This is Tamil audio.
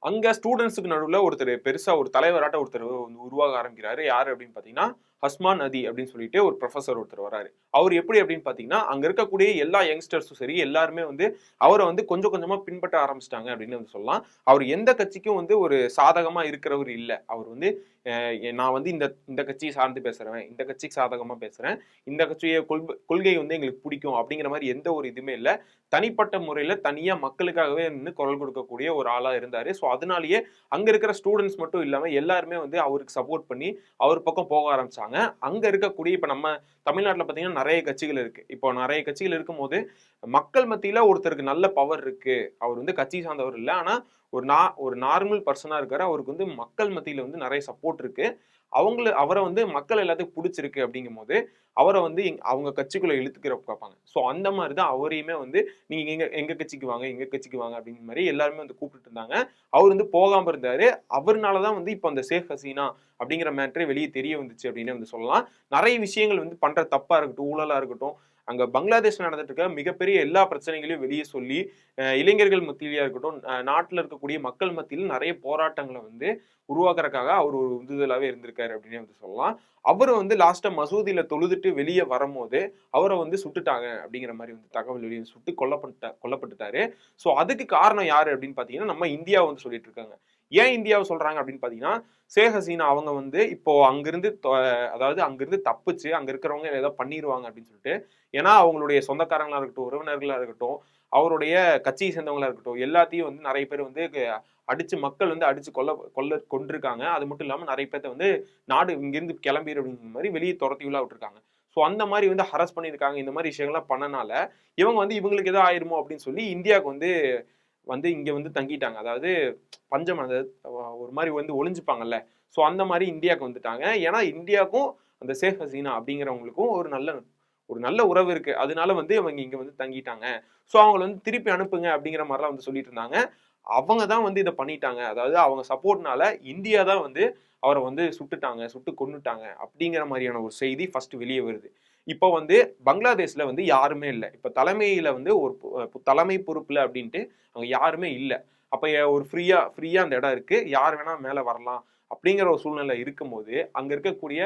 அங்க ஸ்டூடெண்ட்ஸுக்கு நடுவுல ஒருத்தர் பெருசா ஒரு தலைவராட்ட ஒருத்தர் வந்து உருவாக ஆரம்பிக்கிறாரு. யாரு அப்படின்னு பார்த்தீங்கன்னா, ஹஸ்மான் அதி அப்படின்னு சொல்லிட்டு ஒரு புரொஃபசர் ஒருத்தர் வராரு. அவரு எப்படி அப்படின்னு பார்த்தீங்கன்னா, அங்க இருக்கக்கூடிய எல்லா யங்ஸ்டர்ஸும் சரி, எல்லாருமே வந்து அவர வந்து கொஞ்சம் கொஞ்சமா பின்பற்ற ஆரம்பிச்சுட்டாங்க அப்படின்னு வந்து சொல்லலாம். அவர் எந்த கட்சிக்கும் வந்து ஒரு சாதகமா இருக்கிறவரு இல்ல. அவர் வந்து நான் வந்து இந்த இந்த கட்சிய சார்ந்து பேசுறவன், இந்த கட்சிக்கு சாதகமா பேசுறேன், இந்த கட்சிய கொள்கை வந்து எங்களுக்கு பிடிக்கும் அப்படிங்கிற மாரி எந்த ஒரு இதுவுமே இல்ல. தனிப்பட்ட முறையில தனியா மக்களுக்காகவே நின்னு குரல் கொடுக்கக்கூடிய ஒரு ஆளா இருந்தாரு. ஸோ அதனாலேயே அங்க இருக்கிற ஸ்டூடண்ட்ஸ் மட்டும் இல்லாம எல்லாருமே வந்து அவருக்கு சப்போர்ட் பண்ணி அவர் பக்கம் போக ஆரம்பிச்சாங்க. அங்க இருக்கக்கூடிய இப்ப நம்ம தமிழ்நாட்டுல பார்த்தீங்கன்னா நெறைய கட்சிகள் இருக்கு. இப்போ நெறைய கட்சிகள் இருக்கும்போது, மக்கள் மத்தியில ஒருத்தருக்கு நல்ல பவர் இருக்கு. அவர் வந்து கட்சி சார்ந்தவர் இல்ல. ஆனா ஒரு நார்மல் பெர்சனா இருக்காரு. அவருக்கு வந்து மக்கள் மத்தியில வந்து நெறைய சப்போர்ட் இருக்கு. அவர வந்து மக்கள் எல்லாத்துக்கும் புடிச்சிருக்கு அப்படிங்கும்போது, அவர வந்து அவங்க கட்சிக்குள்ள இழுத்துக்கிற பார்ப்பாங்க. ஸோ அந்த மாரி தான் அவரையுமே வந்து நீங்க எங்க எங்க கட்சிக்கு வாங்க, எங்க கட்சிக்கு வாங்க அப்படிங்கிற மாரி எல்லாருமே வந்து கூப்பிட்டுட்டு இருந்தாங்க. அவரு வந்து போகாம இருந்தாரு. அவருனால தான் வந்து இப்ப அந்த ஷேக் ஹசீனா அப்படிங்கிற மேட்டரே வெளிய தெரிய வந்துச்சு அப்படின்னே வந்து சொல்லலாம். நெறைய விஷயங்கள் வந்து பண்ற தப்பா இருக்கட்டும், ஊழலா இருக்கட்டும், அங்க பங்களாதேஷ்ல நடந்துட்டு இருக்க மிகப்பெரிய எல்லா பிரச்சனைகளையும் வெளிய சொல்லி, இளைஞர்கள் மத்தியிலயா இருக்கட்டும், நாட்டுல இருக்கக்கூடிய மக்கள் மத்தியில நெறைய போராட்டங்கள வந்து உருவாக்குறதுக்காக அவர் ஒரு உந்துதலாவே இருந்திருக்காரு அப்படின்னே வந்து சொல்லலாம். அவரு வந்து லாஸ்ட்டா மசூதியில தொழுதுட்டு வெளிய வரும்போது, அவர வந்து சுட்டுட்டாங்க அப்படிங்கிற மாரி வந்து தகவல் வெளிய சுட்டு கொல்லப்பட்டுட்டாரு. ஸோ அதுக்கு காரணம் யாரு அப்படின்னு பார்த்தீங்கன்னா, நம்ம இந்தியாவ வந்து சொல்லிட்டு இருக்காங்க. ஏன் இந்தியாவ சொல்றாங்க அப்படின்னு பார்த்தீங்கன்னா, ஷேக் ஹசீனா அவங்க வந்து இப்போ அங்கிருந்து அதாவது அங்கிருந்து தப்பிச்சு அங்க இருக்கிறவங்க ஏதோ பண்ணிருவாங்க அப்படின்னு சொல்லிட்டு, ஏன்னா அவங்களுடைய சொந்தக்காரங்களா இருக்கட்டும், உறவினர்களா இருக்கட்டும், அவருடைய கட்சியை சேர்ந்தவங்களா இருக்கட்டும், எல்லாத்தையும் வந்து நெறைய பேர் வந்து அடிச்சு மக்கள் வந்து அடிச்சு கொன்றுருக்காங்க. அது மட்டும் இல்லாம நெறைய பேத்த வந்து நாடு இங்கிருந்து கிளம்பிரு அப்படிங்கிற மாரி வெளிய தொரத்திலாம் விட்டுருக்காங்க. ஸோ அந்த மாரி வந்து ஹராஸ் பண்ணியிருக்காங்க. இந்த மாரி விஷயங்கள்லாம் பண்ணனால, இவங்க வந்து இவங்களுக்கு ஏதோ ஆயிருமோ அப்படின்னு சொல்லி இந்தியாவுக்கு வந்து வந்து இங்க வந்து தங்கிட்டாங்க. அதாவது பஞ்சம் அதாவது ஒரு மாரி வந்து ஒளிஞ்சுப்பாங்கல்ல. ஸோ அந்த மாரி இந்தியாவுக்கு வந்துட்டாங்க. ஏன்னா இந்தியாவுக்கும் அந்த ஷேக் ஹசீனா அப்படிங்கிறவங்களுக்கும் ஒரு நல்ல உறவு இருக்கு. அதனால வந்து இவங்க இங்க வந்து தங்கிட்டாங்க. ஸோ அவங்கள வந்து திருப்பி அனுப்புங்க அப்படிங்கிற மாரிலாம் வந்து சொல்லிட்டு இருந்தாங்க. அவங்க தான் வந்து இத பண்ணிட்டாங்க. அதாவது அவங்க சப்போர்ட்னால இந்தியா தான் வந்து அவர வந்து சுட்டுட்டாங்க, சுட்டு கொன்னுட்டாங்க அப்படிங்கிற மாரியான ஒரு செய்தி ஃபர்ஸ்ட் வெளிய வருது. இப்போ வந்து பங்களாதேஷ்ல வந்து யாருமே இல்ல. இப்ப தலைமையில வந்து ஒரு தலைமை பொறுப்புல அப்படின்ட்டு அங்க யாருமே இல்ல. அப்ப ஒரு ஃப்ரீயா அந்த இடம் இருக்கு. யார் வேணா மேல வரலாம் அப்படிங்கிற ஒரு சூழ்நிலை இருக்கும்போது, அங்க இருக்கக்கூடிய